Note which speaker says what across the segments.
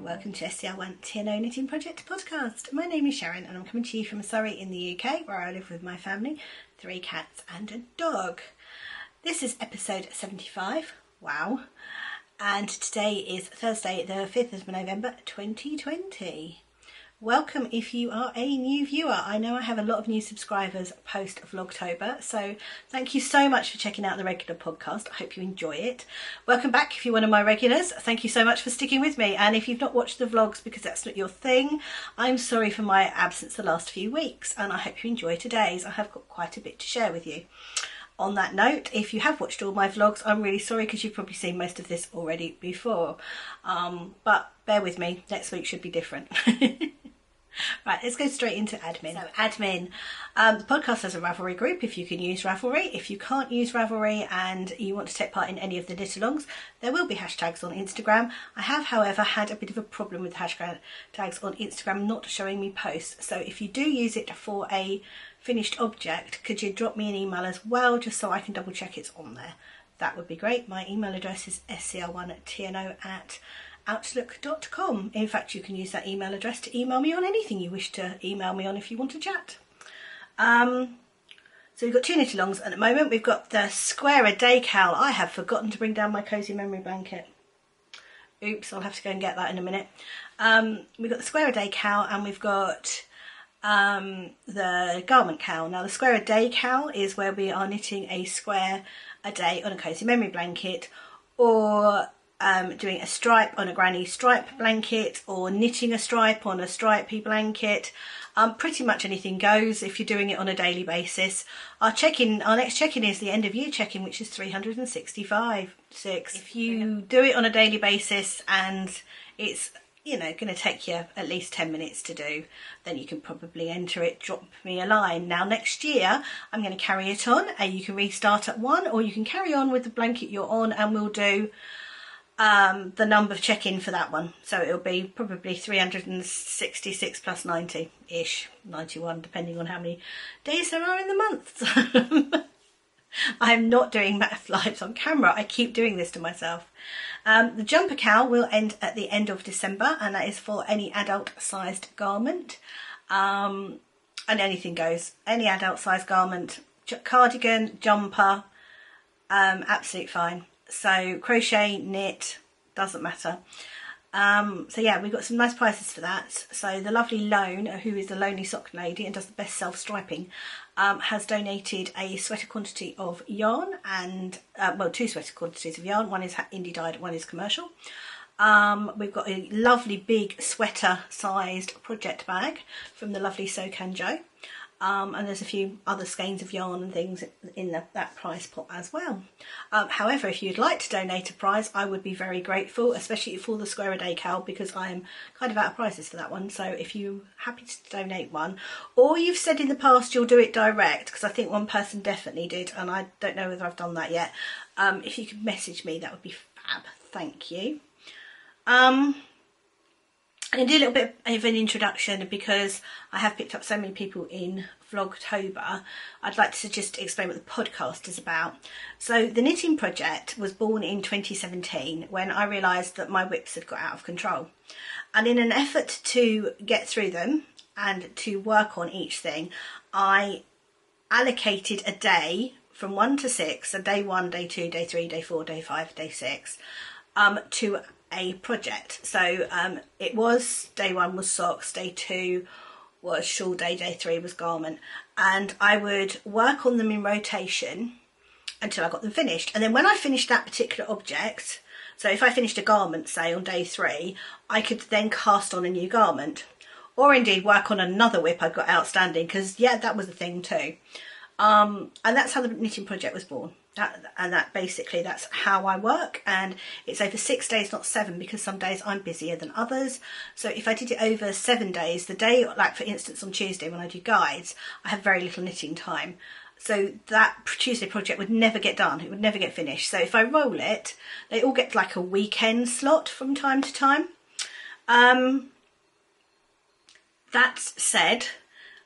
Speaker 1: welcome to scr1tno Knitting Project podcast. My name is Sharon and I'm coming to you from Surrey in the UK, where I live with my family, 3 cats and a dog. This is episode 75, wow, and today is Thursday the 5th of November 2020. Welcome if you are a new viewer. I know I have a lot of new subscribers post Vlogtober, so thank you so much for checking out the regular podcast. I hope you enjoy it. Welcome back if you're one of my regulars. Thank you so much for sticking with me, and if you've not watched the vlogs because that's not your thing, I'm sorry for my absence the last few weeks, and I hope you enjoy today's. I have got quite a bit to share with you. On that note, if you have watched all my vlogs, I'm really sorry because you've probably seen most of this already before, but bear with me, next week should be different. Right, let's go straight into admin. So admin, the podcast has a Ravelry group if you can use Ravelry. If you can't use Ravelry and you want to take part in any of the knit-alongs, there will be hashtags on Instagram. I have, however, had a bit of a problem with hashtags on Instagram not showing me posts. So if you do use it for a finished object, could you drop me an email as well, just so I can double check it's on there? That would be great. My email address is scr1tno@outlook.com. In fact, you can use that email address to email me on anything you wish to email me on if you want to chat. So we've got 2 knit-alongs at the moment. We've got the scr1tno. I have forgotten to bring down my cozy memory blanket. Oops, I'll have to go and get that in a minute. We've got the scr1tno and we've got the garment cowl. Now the scr1tno is where we are knitting a square a day on a cozy memory blanket, or doing a stripe on a granny stripe blanket, or knitting a stripe on a stripy blanket. Pretty much anything goes if you're doing it on a daily basis. Our next check-in is the end of year check-in, which is 365. If you do it on a daily basis and it's going to take you at least 10 minutes to do, then you can probably enter it, drop me a line. Now next year I'm going to carry it on, and you can restart at 1, or you can carry on with the blanket you're on, and we'll do the number check-in for that one. So it'll be probably 366 plus 90-ish, 91, depending on how many days there are in the month. I'm not doing math lives on camera. I keep doing this to myself. The jumper cowl will end at the end of December, and that is for any adult-sized garment. And anything goes. Any adult-sized garment, cardigan, jumper, absolutely fine. So crochet, knit, doesn't matter. So yeah, we've got some nice prices for that. So the lovely Lone, who is the Lonely Sock Lady and does the best self-striping, has donated a sweater quantity of yarn, and well, 2 sweater quantities of yarn. One is indie dyed, one is commercial. We've got a lovely big sweater sized project bag from the lovely So Can Jo. And there's a few other skeins of yarn and things in that price pot as well. However, if you'd like to donate a prize, I would be very grateful, especially for the scr1tno, because I am kind of out of prices for that one. So if you're happy to donate one, or you've said in the past you'll do it direct, because I think one person definitely did, and I don't know whether I've done that yet. If you could message me, that would be fab. Thank you. I'm going to do a little bit of an introduction because I have picked up so many people in Vlogtober. I'd like to just explain what the podcast is about. So the knitting project was born in 2017 when I realised that my whips had got out of control. And in an effort to get through them and to work on each thing, I allocated a day from 1 to 6, so day 1, day 2, day 3, day 4, day 5, day 6, to a project. So it was day 1 was socks, day 2 was shawl, day 3 was garment, and I would work on them in rotation until I got them finished. And then when I finished that particular object, so if I finished a garment, say on day 3, I could then cast on a new garment, or indeed work on another whip I've got outstanding, because yeah, that was a thing too. And that's how the knitting project was born. Basically that's how I work, and it's over 6 days, not 7, because some days I'm busier than others. So if I did it over 7 days, the day, like for instance on Tuesday when I do guides, I have very little knitting time, so that Tuesday project would never get done, it would never get finished. So if I roll it, they all get like a weekend slot from time to time. That said,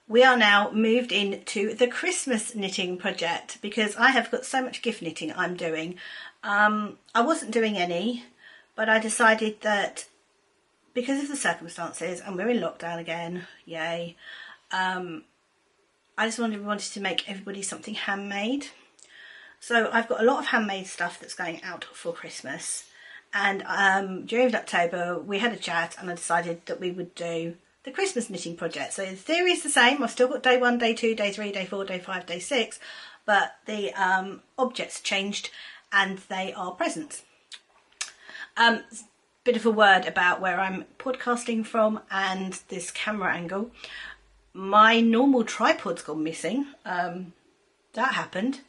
Speaker 1: we are now moved into the Christmas knitting project because I have got so much gift knitting I'm doing. I wasn't doing any, but I decided that because of the circumstances, and we're in lockdown again, yay, I just wanted to make everybody something handmade. So I've got a lot of handmade stuff that's going out for Christmas, and during October we had a chat and I decided that we would do the Christmas knitting project. So the theory is the same. I've still got day 1, day 2, day 3, day 4, day 5, day 6, but the objects changed and they are presents. Bit of a word about where I'm podcasting from and this camera angle. My normal tripod's gone missing. That happened.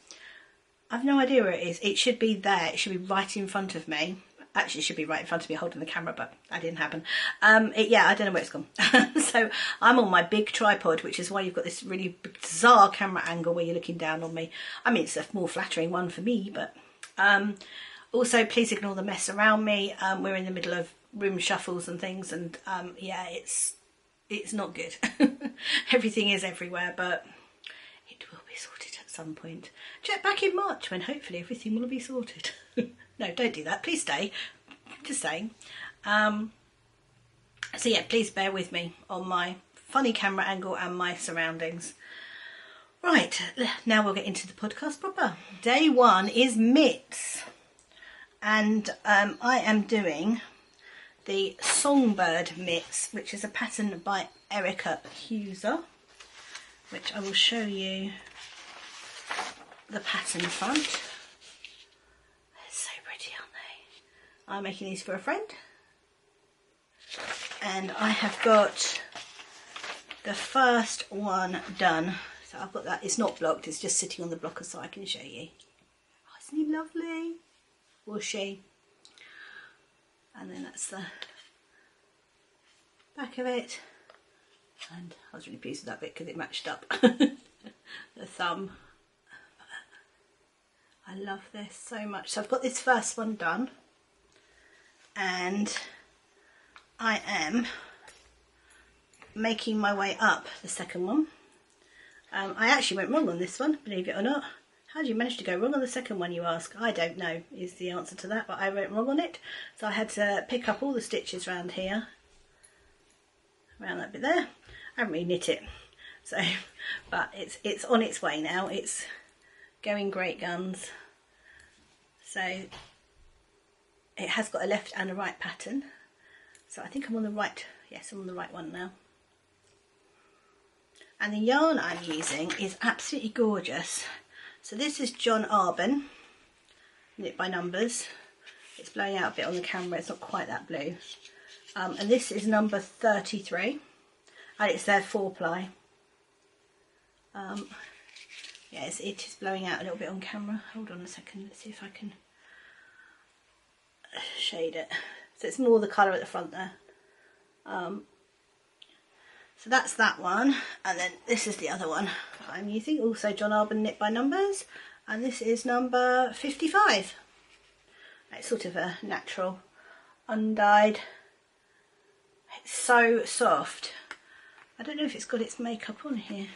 Speaker 1: I've no idea where it is. It should be there. It should be right in front of me. Actually, it should be right in front of me holding the camera, but that didn't happen. Yeah, I don't know where it's gone. So I'm on my big tripod, which is why you've got this really bizarre camera angle where you're looking down on me. I mean, it's a more flattering one for me, but also please ignore the mess around me. We're in the middle of room shuffles and things, and yeah, it's not good. Everything is everywhere, but it will be sorted at some point. Check back in March when hopefully everything will be sorted. No, don't do that. Please stay. Just saying. So yeah, please bear with me on my funny camera angle and my surroundings. Right, now we'll get into the podcast proper. Day 1 is mitts. And I am doing the Songbird mitts, which is a pattern by Erica Hausser, which I will show you the pattern front. They're so pretty, aren't they? I'm making these for a friend, and I have got the first one done. So I've got that. It's not blocked, it's just sitting on the blocker so I can show you. Oh, isn't he lovely? Or she. And then that's the back of it, and I was really pleased with that bit because it matched up. The thumb. I love this so much. So I've got this first one done, and I am making my way up the second one. I actually went wrong on this one, believe it or not. How did you manage to go wrong on the second one, you ask? I don't know is the answer to that, but I went wrong on it. So I had to pick up all the stitches around here, around that bit there. I haven't really knit it, so, but it's on its way now. It's going great guns. So it has got a left and a right pattern. So I think I'm on the right, yes, I'm on the right one now. And the yarn I'm using is absolutely gorgeous. So this is John Arbon, knit by numbers. It's blowing out a bit on the camera, it's not quite that blue. And this is number 33, and it's their 4-ply. Yes, it is blowing out a little bit on camera. Hold on a second, let's see if I can shade it. So it's more the colour at the front there. So that's that one, and then this is the other one I'm using, also John Arbon knit by numbers, and this is number 55. It's sort of a natural undyed. It's so soft. I don't know if it's got its makeup on here.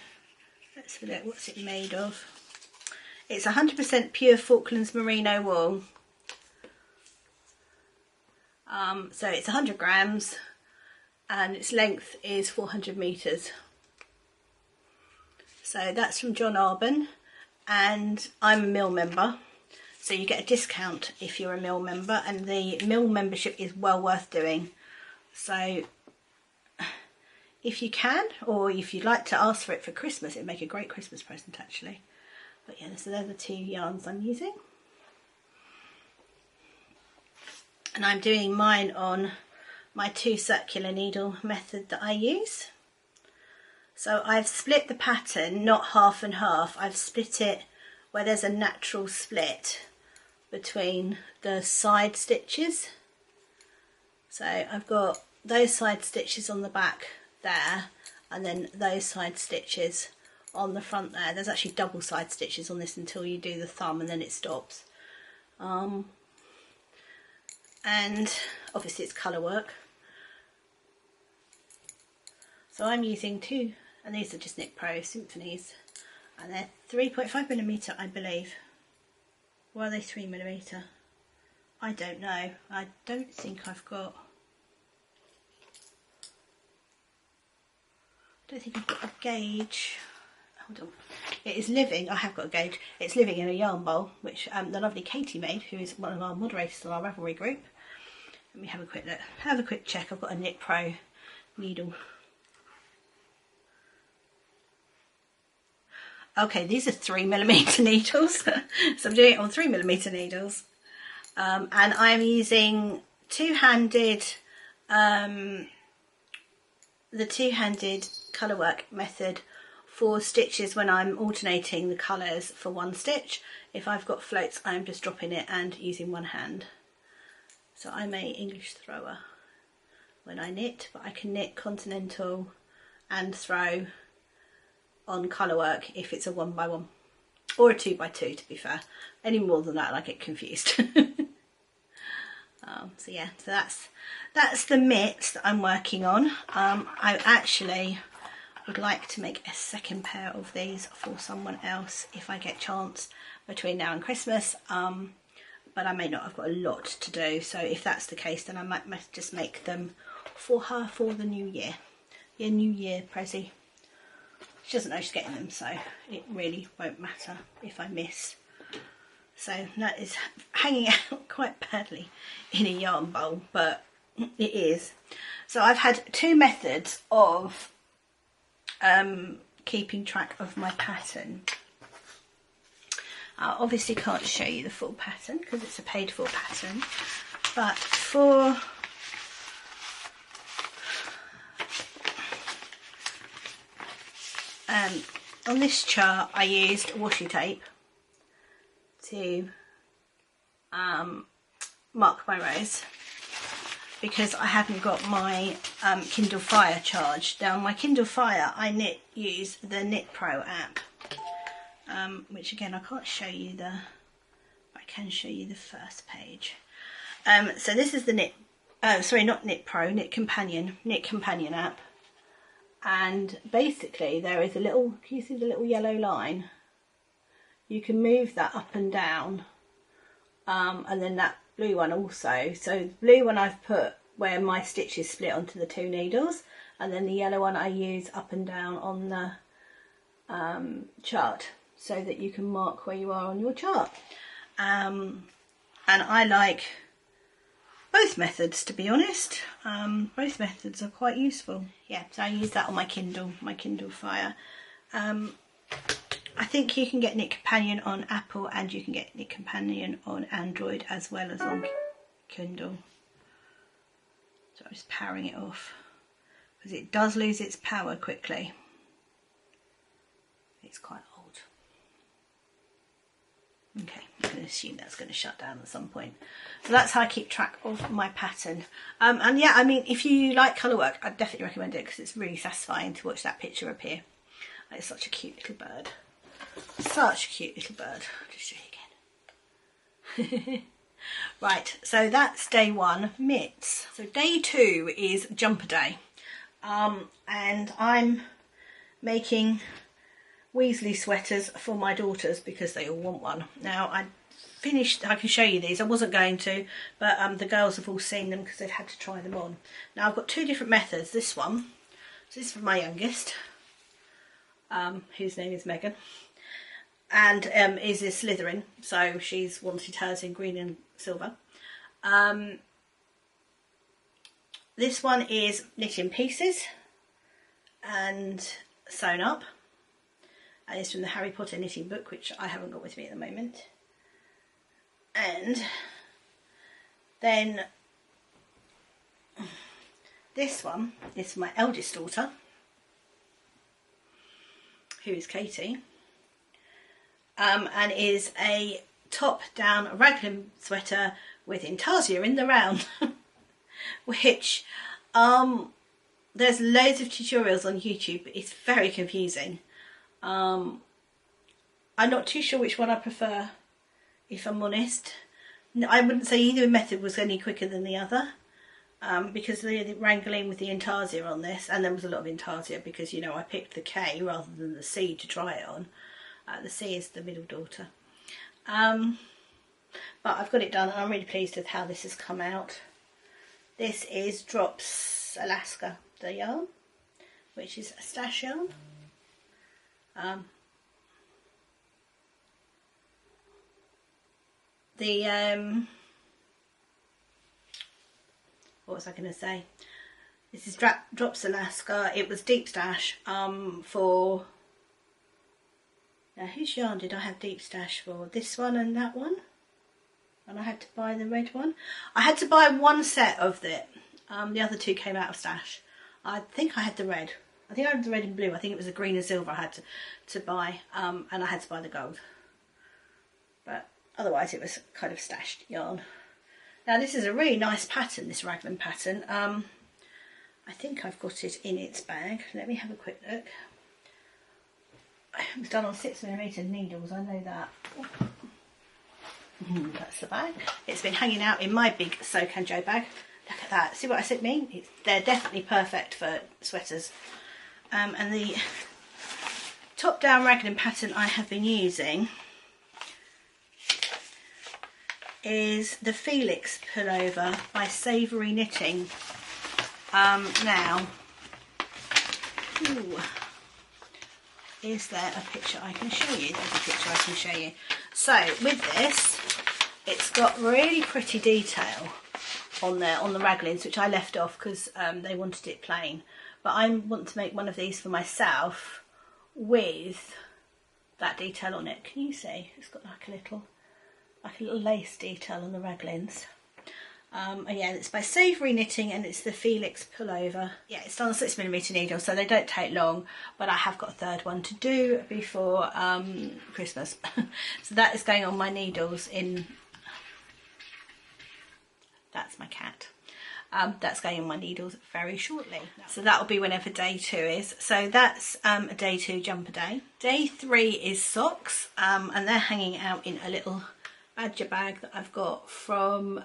Speaker 1: Let's have a look. What's it made of? It's 100% pure Falklands merino wool. So it's 100 grams. And its length is 400 metres. So that's from John Arbon, and I'm a mill member, so you get a discount if you're a mill member, and the mill membership is well worth doing. So if you can, or if you'd like to ask for it for Christmas, it'd make a great Christmas present actually. But yeah, so they're the 2 yarns I'm using, and I'm doing mine on my 2 circular needle method that I use. So I've split the pattern, not half and half, I've split it where there's a natural split between the side stitches. So I've got those side stitches on the back there, and then those side stitches on the front there. There's actually double side stitches on this until you do the thumb, and then it stops. And obviously it's colour work. So I'm using 2, and these are just Knit Pro Symphonies, and they're 3.5mm I believe. Or are they 3mm? I don't know. I don't think I've got... don't think I've got a gauge. Hold on. It is living, I have got a gauge. It's living in a yarn bowl, which the lovely Katie made, who is one of our moderators on our Revelry group. Let me have a quick look, have a quick check. I've got a Knit Pro needle. Okay, these are 3mm needles. So I'm doing it on 3mm needles. And I'm using two-handed, the two-handed colour work method for stitches when I'm alternating the colours for one stitch. If I've got floats, I'm just dropping it and using one hand. So I'm a English thrower when I knit, but I can knit continental and throw on colour work if it's a 1x1 or a 2x2, to be fair. Any more than that and I get confused. So yeah, so that's the mitts that I'm working on. I actually would like to make a second pair of these for someone else if I get a chance between now and Christmas, but I may not. I've got a lot to do, so if that's the case then I might just make them for her for the new year. Yeah, New Year Prezi. She doesn't know she's getting them, so it really won't matter if I miss. So that is hanging out quite badly in a yarn bowl, but it is. So I've had two methods of keeping track of my pattern. I obviously can't show you the full pattern because it's a paid for pattern, but for on this chart I used washi tape to mark my rows because I haven't got my Kindle Fire charged. Now my Kindle Fire I use the Knit Pro app, which again I can't show you I can show you the first page. So this is the not Knit Pro, Knit Companion app. And basically there is a little, can you see the little yellow line? You can move that up and down, and then that blue one also. So the blue one I've put where my stitch is split onto the two needles, and then the yellow one I use up and down on the chart so that you can mark where you are on your chart. And I like both methods, to be honest. Both methods are quite useful. Yeah, so I use that on my Kindle Fire. I think you can get Knit Companion on Apple and you can get Knit Companion on Android as well as on Kindle. So I'm just powering it off because it does lose its power quickly. It's quite old. Okay, I'm going to assume that's going to shut down at some point. So that's how I keep track of my pattern. And yeah, I mean, if you like colour work, I'd definitely recommend it because it's really satisfying to watch that picture appear. It's such a cute little bird. Such a cute little bird. I'll just show you again. Right, so that's day one, mitts. So day two is jumper day. And I'm making Weasley sweaters for my daughters because they all want one. Now I can show you these. I wasn't going to, but the girls have all seen them because they've had to try them on. Now I've got two different methods. This one, so this is for my youngest, whose name is Megan, and is a Slytherin, so she's wanted hers in green and silver. This one is knit in pieces and sewn up. And it's from the Harry Potter knitting book, which I haven't got with me at the moment. And then this one is for my eldest daughter, who is Katie, and is a top-down raglan sweater with intarsia in the round, which there's loads of tutorials on YouTube, but it's very confusing. I'm not too sure which one I prefer, if I'm honest. I wouldn't say either method was any quicker than the other, because the wrangling with the intarsia on this, and there was a lot of intarsia because, you know, I picked the K rather than the C to try it on. The C is the middle daughter. But I've got it done and I'm really pleased with how this has come out. This is Drops Alaska, the yarn. which is a stash yarn. What was I going to say? This is Drops Alaska. It was deep stash for... Now, whose yarn did I have deep stash for? This one and that one? And I had to buy the red one. I had to buy one set of it. The other two came out of stash. I think I had the red. I think I had the red and blue. I think it was the green and silver I had to buy. And I had to buy the gold. But otherwise it was kind of stashed yarn. Now this is a really nice pattern, this raglan pattern. I think I've got it in its bag. Let me have a quick look. It was done on 6mm needles, I know that. That's the bag. It's been hanging out in my big Soak and Joe bag. Look at that. See what I mean? They're definitely perfect for sweaters. And the top-down raglan pattern I have been using is the Felix pullover by Savoury Knitting. Now, is there a picture I can show you? There's a picture I can show you. So with this, it's got really pretty detail on there on the raglans, which I left off because they wanted it plain. But I want to make one of these for myself with that detail on it. Can you see? It's got like a little lace detail on the raglans. Yeah, it's by Savoury Knitting and it's the Felix pullover. Yeah, it's done on 6mm needle, so they don't take long, but I have got a third one to do before Christmas. So that is going on my needles in... That's my cat. That's going on my needles very shortly. So that will be whenever day 2 is. So that's a day 2 jumper day. Day 3 is socks, and they're hanging out in a little badger bag that I've got from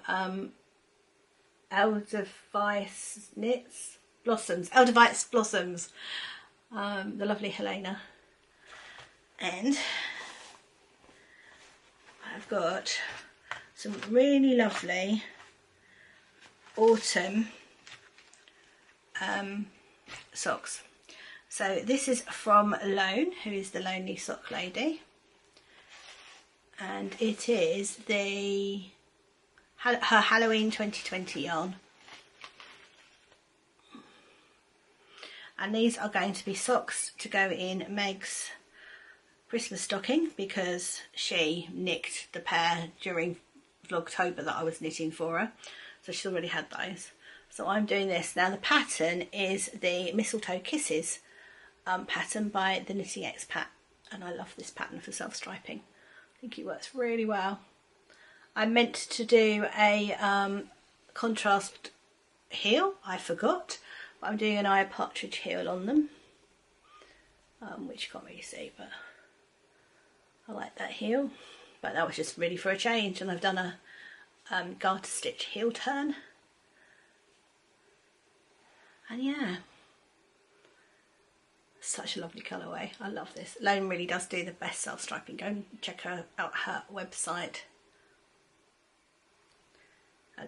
Speaker 1: Edelweiss Blossoms, the lovely Helena. And I've got some really lovely autumn socks. So this is from Lone, who is the Lonely Sock Lady, and it is her Halloween 2020 yarn. And these are going to be socks to go in Meg's Christmas stocking because she nicked the pair during Vlogtober that I was knitting for her. So she's already had those. So I'm doing this. Now the pattern is the Mistletoe Kisses pattern by the Knitting Expat. And I love this pattern for self-striping. I think it works really well. I meant to do a contrast heel, I forgot, but I'm doing an eye partridge heel on them, which you can't really see, but I like that heel. But that was just really for a change, and I've done a garter stitch heel turn, and yeah, such a lovely colourway. I love this. Lone really does do the best self-striping. Go and check out her website.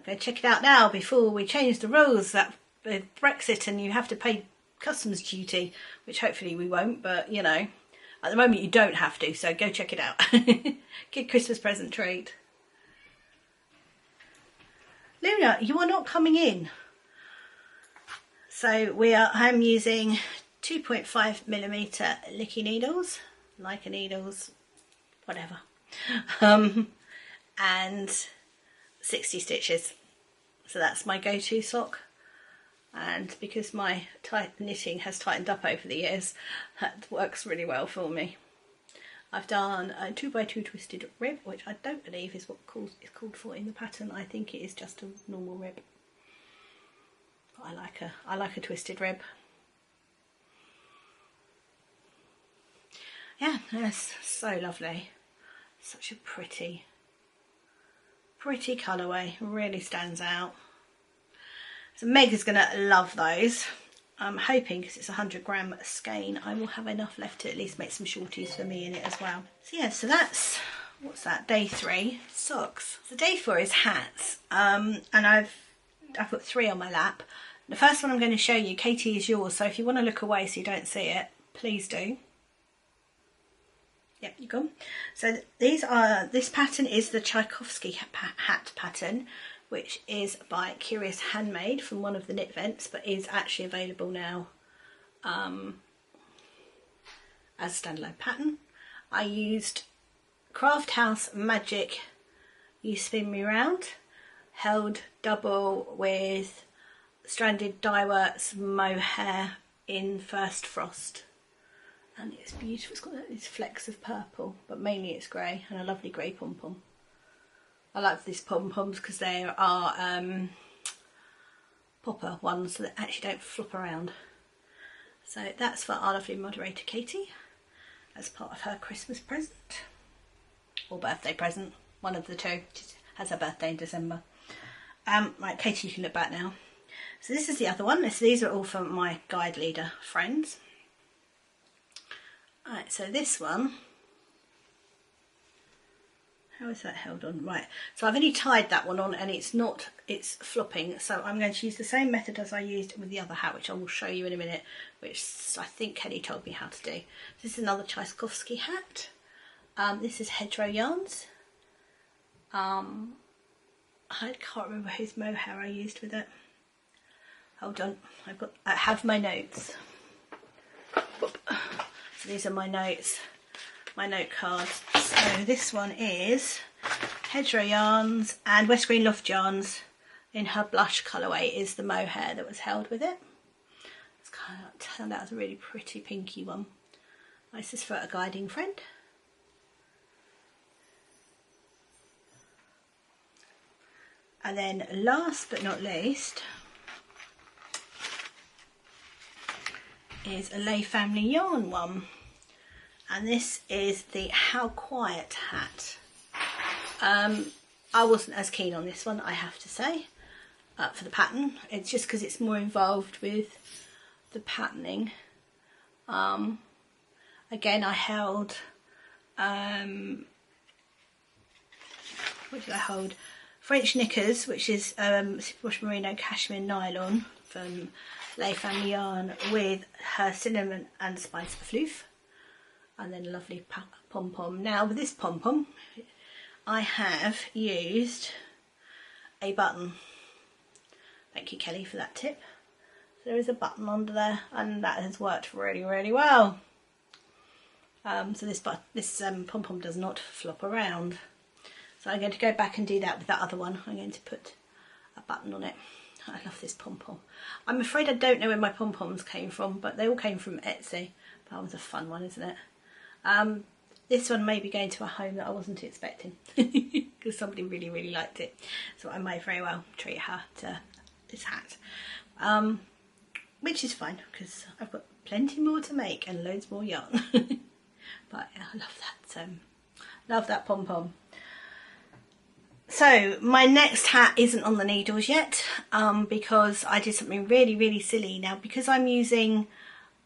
Speaker 1: Go check it out now before we change the rules that with Brexit and you have to pay customs duty, which hopefully we won't, but you know, at the moment you don't have to, so go check it out. Good Christmas present treat. Luna, you are not coming in. So I'm using 2.5mm Licky needles, Leica needles, whatever, and 60 stitches. So that's my go-to sock, and because my knitting has tightened up over the years, that works really well for me. I've done a 2x2 twisted rib, which I don't believe is what is called for in the pattern. I think it is just a normal rib. But I like a twisted rib. Yeah, that's so lovely. Such a pretty colourway, really stands out. So Meg is going to love those. I'm hoping, because it's a 100g skein, I will have enough left to at least make some shorties for me in it as well. So yeah, so that's, what's that, day 3, socks. So day 4 is hats, and I've got 3 on my lap. The first one I'm going to show you, Katie, is yours, so if you want to look away so you don't see it, please do. Yep, you're gone. So this pattern is the Tchaikovsky hat pattern, which is by Curious Handmade from one of the knit vents, but is actually available now as a standalone pattern. I used Craft House Magic You Spin Me Round, held double with Stranded Dyeworks mohair in First Frost. And it's beautiful. It's got these flecks of purple, but mainly it's grey, and a lovely grey pom-pom. I like these pom-poms because they are popper ones that actually don't flop around. So that's for our lovely moderator Katie as part of her Christmas present or birthday present, one of the two. She has her birthday in December. Right, Katie, you can look back now. So this is the other one. These are all from my guide leader friends. Right, so this one, how is that held on? Right, so I've only tied that one on and it's flopping, so I'm going to use the same method as I used with the other hat, which I will show you in a minute, which I think Kelly told me how to do. This is another Tchaikovsky hat. This is Hedgerow Yarns. I can't remember whose mohair I used with it. Hold on, I have my notes. So these are my notes, my note cards. So this one is Hedgerow Yarns, and West Green Loft Yarns in her blush colourway is the mohair that was held with it. It's kind of turned out as a really pretty pinky one. This is for a guiding friend. And then last but not least is a Lay Family Yarn one, and this is the How Quiet hat. I wasn't as keen on this one, I have to say, for the pattern. It's just because it's more involved with the patterning. Again, I held what did I hold? French Knickers, which is Superwash Merino Cashmere Nylon from Lay Family Yarn, with her Cinnamon and Spice Floof, and then a lovely pom-pom. Now with this pom-pom I have used a button. Thank you, Kelly, for that tip. So there is a button under there, and that has worked really, really well. So this pom-pom does not flop around. So I'm going to go back and do that with that other one. I'm going to put a button on it. I love this pom-pom. I'm afraid I don't know where my pom-poms came from, but they all came from Exzel. That was a fun one, isn't it? This one may be going to a home that I wasn't expecting because somebody really, really liked it. So I may very well treat her to this hat, which is fine because I've got plenty more to make and loads more yarn. But yeah, I love that pom-pom. So my next hat isn't on the needles yet because I did something really, really silly. Now, because I'm using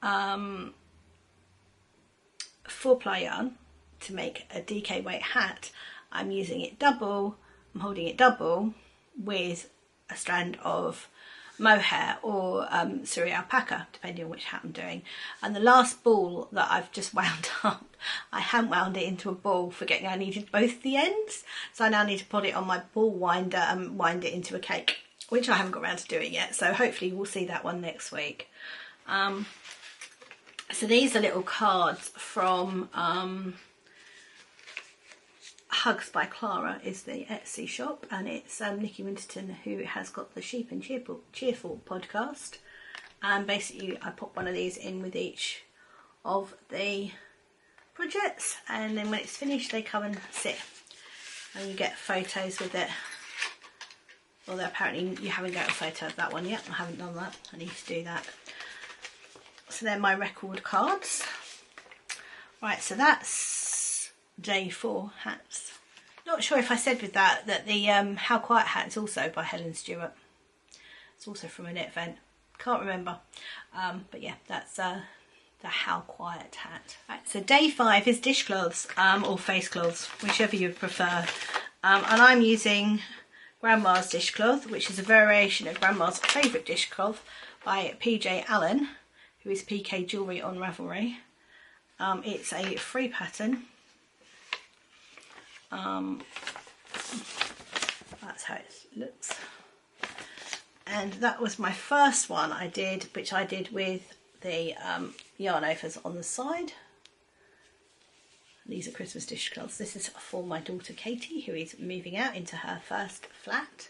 Speaker 1: 4-ply yarn to make a DK weight hat, I'm using it double. I'm holding it double with a strand of mohair or Suri alpaca, depending on which hat I'm doing. And the last ball that I've just wound up, I hadn't wound it into a ball, forgetting I needed both the ends. So I now need to put it on my ball winder and wind it into a cake, which I haven't got around to doing yet. So hopefully we'll see that one next week. So these are little cards from Hugs by Clara is the Etsy shop, and it's Nikki Winterton who has got the Sheep and Cheerful podcast, and basically I pop one of these in with each of the projects, and then when it's finished they come and sit and you get photos with it. Although apparently you haven't got a photo of that one yet. I haven't done that. I need to do that. So they're my record cards. Right, so that's day 4 hats. Not sure if I said with that the How Quiet hat is also by Helen Stewart. It's also from a knit event. Can't remember. But yeah, that's the How Quiet hat. Right, so day 5 is dishcloths or face cloths, whichever you prefer. And I'm using Grandma's Dishcloth, which is a variation of Grandma's Favourite Dishcloth by PJ Allen, who is PK Jewellery on Ravelry. It's a free pattern. That's how it looks. And that was my first one I did, which I did with the yarn overs on the side. These are Christmas dishcloths. This is for my daughter Katie, who is moving out into her first flat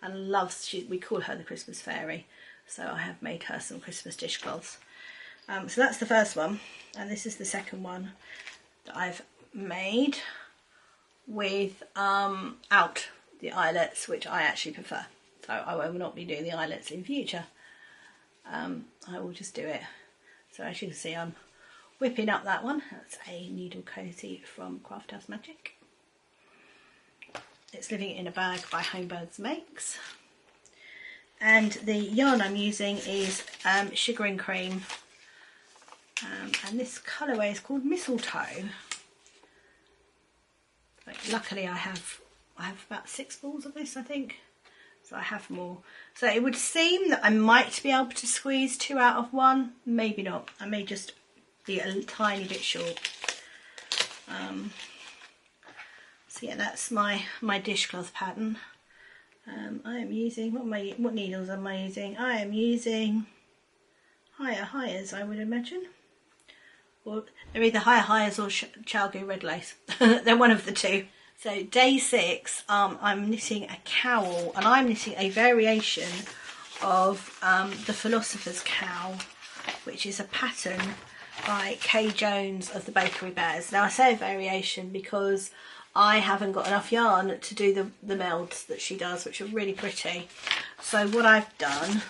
Speaker 1: and loves, we call her the Christmas fairy, so I have made her some Christmas dishcloths. So that's the first one, and this is the second one that I've made with out the eyelets, which I actually prefer. So I will not be doing the eyelets in future. I will just do it. So as you can see, I'm whipping up that one. That's a needle cozy from Craft House Magic. It's Living in a Bag by Homebirds Makes. And the yarn I'm using is Sugar and Cream. And this colourway is called Mistletoe. But luckily I have about 6 balls of this, I think. So I have more. So it would seem that I might be able to squeeze 2 out of 1. Maybe not. I may just be a tiny bit short. So yeah, that's my dishcloth pattern. I am using, what needles am I using? I am using Highers, I would imagine. Or they're either Highers or Chalgo Red Lace. They're one of the two. So day 6, I'm knitting a cowl, and I'm knitting a variation of the Philosopher's Cowl, which is a pattern by Kay Jones of the Bakery Bears. Now I say a variation because I haven't got enough yarn to do the melds that she does, which are really pretty. So what I've done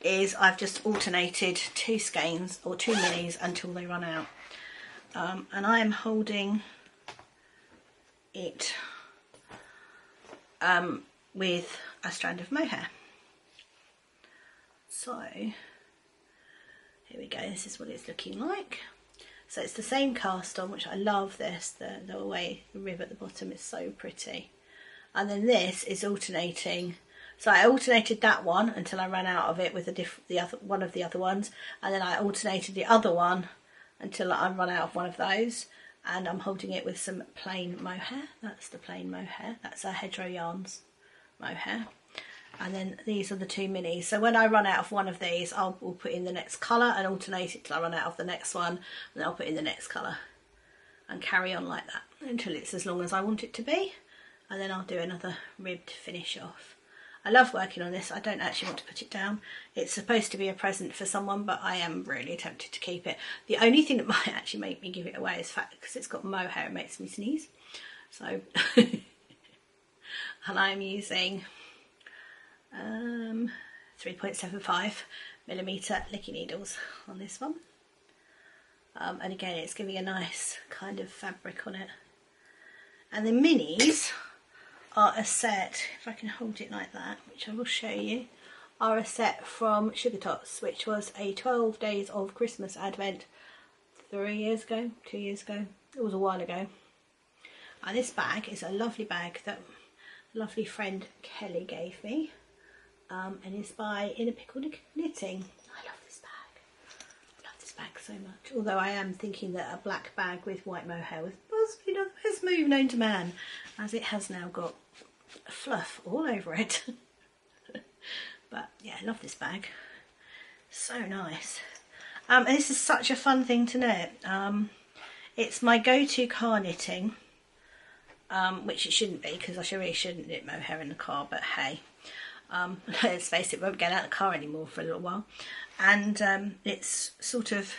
Speaker 1: is I've just alternated 2 skeins or 2 minis until they run out. And I am holding it with a strand of mohair. So here we go, this is what it's looking like. So it's the same cast on, which I love this, the way the rib at the bottom is so pretty. And then this is alternating. So I alternated that one until I ran out of it with one of the other ones, and then I alternated the other one until I run out of one of those. And I'm holding it with some plain mohair. That's the plain mohair. That's a Hedgerow Yarns mohair. And then these are the 2 minis. So when I run out of one of these, I'll put in the next colour and alternate it till I run out of the next one. And then I'll put in the next colour and carry on like that until it's as long as I want it to be. And then I'll do another rib to finish off. I love working on this. I don't actually want to put it down. It's supposed to be a present for someone, but I am really tempted to keep it. The only thing that might actually make me give it away is fact, because it's got mohair, it makes me sneeze. So, and I'm using 3.75mm licky needles on this one. And again, it's giving a nice kind of fabric on it. And the minis are a set, if I can hold it like that, which I will show you, are a set from Sugar Tots, which was a 12 days of Christmas Advent 3 years ago, 2 years ago, it was a while ago. And this bag is a lovely bag that a lovely friend Kelly gave me, and it's by In a Pickle Knitting. I love this bag. I love this bag so much, although I am thinking that a black bag with white mohair was possibly not the best move known to man, as it has now got fluff all over it. But yeah, I love this bag, so nice. And this is such a fun thing to knit. It's my go-to car knitting, which it shouldn't be, because I really shouldn't knit mohair in the car, but hey, let's face it, won't get out of the car anymore for a little while. And it's sort of,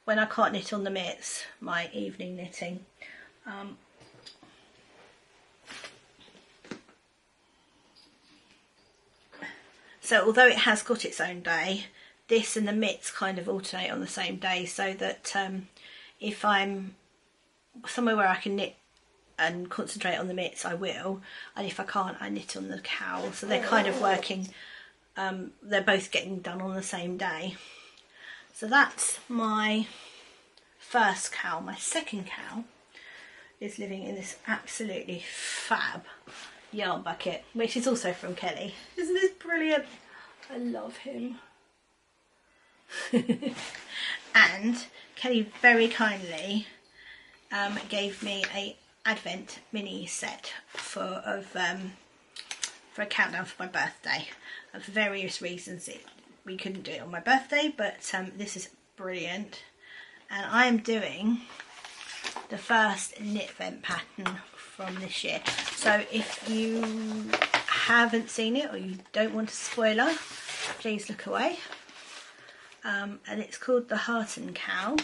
Speaker 1: when I can't knit on the mitts, my evening knitting. So although it has got its own day, this and the mitts kind of alternate on the same day, so that if I'm somewhere where I can knit and concentrate on the mitts, I will, and if I can't, I knit on the cowl. So they're kind of working, they're both getting done on the same day. So that's my first cowl. My second cowl is living in this absolutely fab yarn bucket, which is also from Kelly. Isn't this brilliant? I love him. And Kelly very kindly gave me a Advent mini set for a countdown for my birthday. And for various reasons we couldn't do it on my birthday, but this is brilliant. And I am doing the first knit vent pattern from this year. So if you haven't seen it or you don't want a spoiler, please look away. And it's called the Heart and Cow.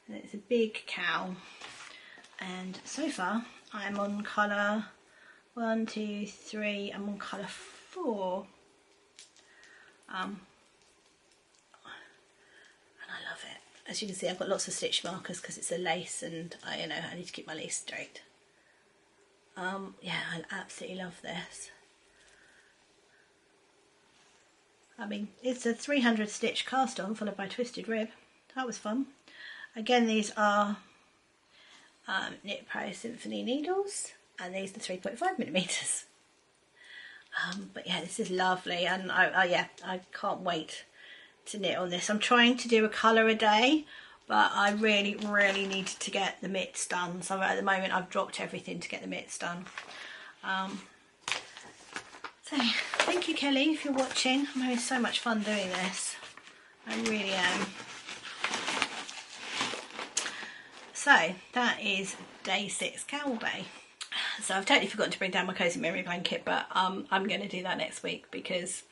Speaker 1: And it's a big cow. And so far I'm on colour 1, 2, 3, I'm on colour 4. And I love it. As you can see, I've got lots of stitch markers because it's a lace, and I need to keep my lace straight. Yeah, I absolutely love this. I mean, it's a 300 stitch cast on followed by twisted rib. That was fun. Again, these are Knit Pro Symphony needles, and these are 3.5mm. But yeah, this is lovely, and I can't wait to knit on this. I'm trying to do a colour a day, but I really needed to get the mitts done. So at the moment I've dropped everything to get the mitts done. So thank you, Kelly, if you're watching. I'm having so much fun doing this. I really am. So that is day 6, Cowl Bay. So I've totally forgotten to bring down my cozy memory blanket, but I'm going to do that next week because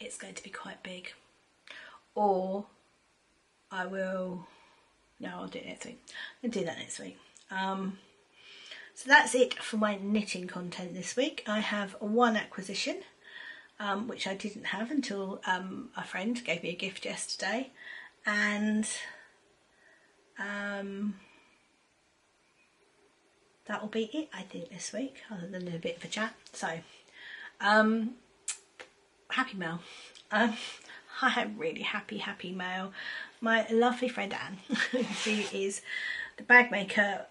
Speaker 1: it's going to be quite big. Or I will, no, I'll do it next week. I'll do that next week. So that's it for my knitting content this week. I have one acquisition, which I didn't have until a friend gave me a gift yesterday, and that will be it, I think, this week, other than a bit of a chat. So, happy mail. I am really happy mail. My lovely friend Anne, who is the bag maker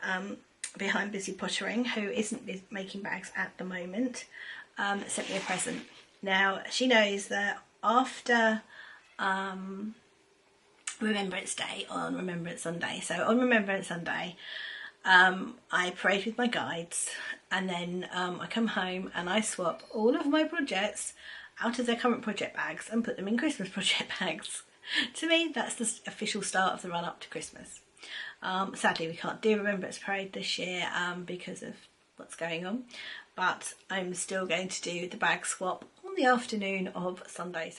Speaker 1: behind Busy Pottering, who isn't making bags at the moment, sent me a present. Now, she knows that after Remembrance Day on Remembrance Sunday, so on Remembrance Sunday, I parade with my guides, and then I come home and I swap all of my projects out of their current project bags and put them in Christmas project bags. To me, that's the official start of the run up to Christmas. Sadly, we can't do Remembrance Parade this year because of what's going on, but I'm still going to do the bag swap on the afternoon of Sunday.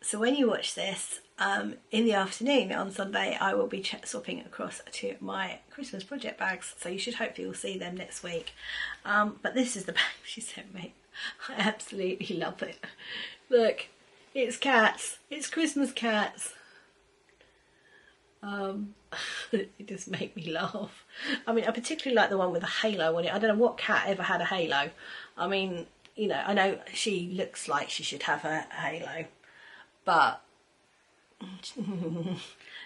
Speaker 1: So when you watch this, in the afternoon on Sunday, I will be swapping across to my Christmas project bags, so you should hopefully will see them next week. But this is the bag she sent me. I absolutely love it. Look, it's cats. It's Christmas cats. It just make me laugh. I mean, I particularly like the one with a halo on it. I don't know what cat ever had a halo. I mean, you know, I know she looks like she should have a halo, but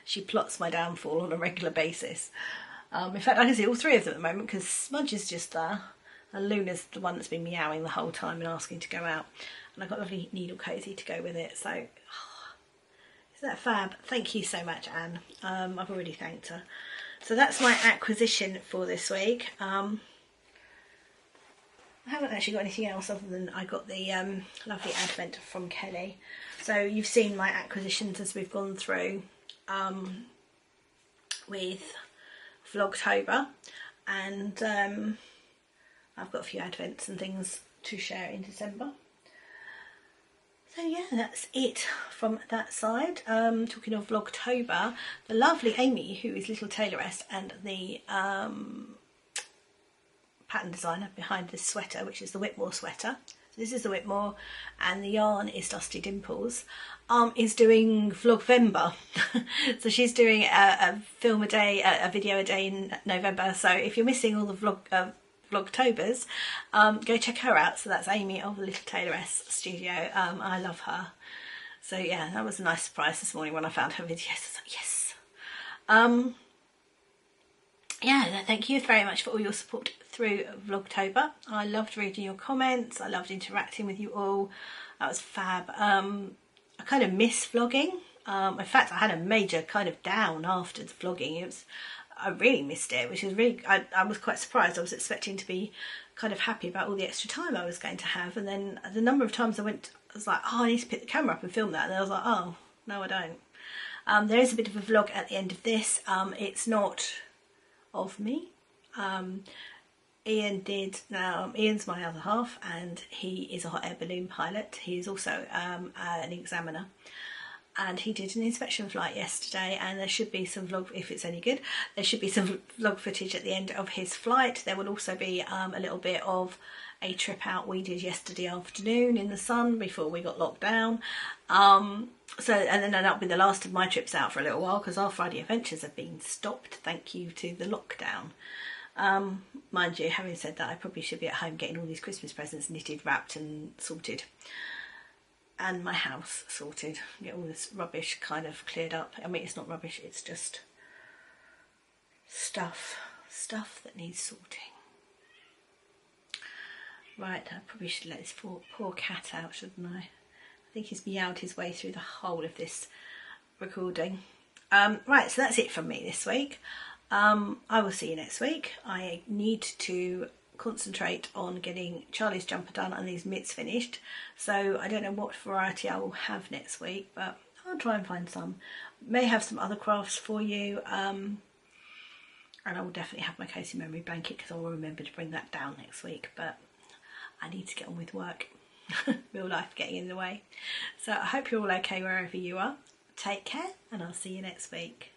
Speaker 1: she plots my downfall on a regular basis. In fact, I can see all three of them at the moment because Smudge is just there, and Luna's the one that's been meowing the whole time and asking to go out, and I've got a lovely needle cozy to go with it. So isn't that fab? Thank you so much, Anne. I've already thanked her. So that's my acquisition for this week. I haven't actually got anything else other than I got the lovely Advent from Kelly. So you've seen my acquisitions as we've gone through with Vlogtober, and I've got a few Advents and things to share in December. So yeah, that's it from that side. Talking of Vlogtober, the lovely Amy, who is Little Tailoress and the pattern designer behind this sweater, which is the Whitmore sweater. So this is the Whitmore, and the yarn is Dusty Dimples, is doing Vlogvember. So she's doing a film a day, a video a day in November. So if you're missing all the Vlogtobers, go check her out. So that's Amy of the Little Tailoress Studio. I love her. So yeah, that was a nice surprise this morning when I found her videos. I was like, yes. Yeah, thank you very much for all your support through Vlogtober. I loved reading your comments. I loved interacting with you all. That was fab. I kind of miss vlogging. In fact, I had a major kind of down after the vlogging. I really missed it, which is really, I was quite surprised. I was expecting to be kind of happy about all the extra time I was going to have, and then the number of times I was like, oh, I need to pick the camera up and film that, and then I was like, oh, no I don't. There is a bit of a vlog at the end of this. It's not of me. Ian's my other half, and he is a hot air balloon pilot. He is also an examiner, and he did an inspection flight yesterday, and there should be some vlog, if it's any good, there should be some vlog footage at the end of his flight. There will also be a little bit of a trip out we did yesterday afternoon in the sun before we got locked down. And then that'll be the last of my trips out for a little while, because our Friday adventures have been stopped, thank you to the lockdown. Mind you, having said that, I probably should be at home getting all these Christmas presents knitted, wrapped and sorted, and my house sorted, get all this rubbish kind of cleared up. I mean, it's not rubbish, it's just stuff that needs sorting. Right, I probably should let this poor cat out, shouldn't I? I think he's meowed his way through the whole of this recording. Right, so that's it from me this week. I will see you next week. I need to concentrate on getting Charlie's jumper done and these mitts finished, so I don't know what variety I will have next week, but I'll try and find some. May have some other crafts for you, and I will definitely have my cozy memory blanket, because I will remember to bring that down next week, but I need to get on with work. Real life getting in the way. So I hope you're all okay wherever you are. Take care, and I'll see you next week.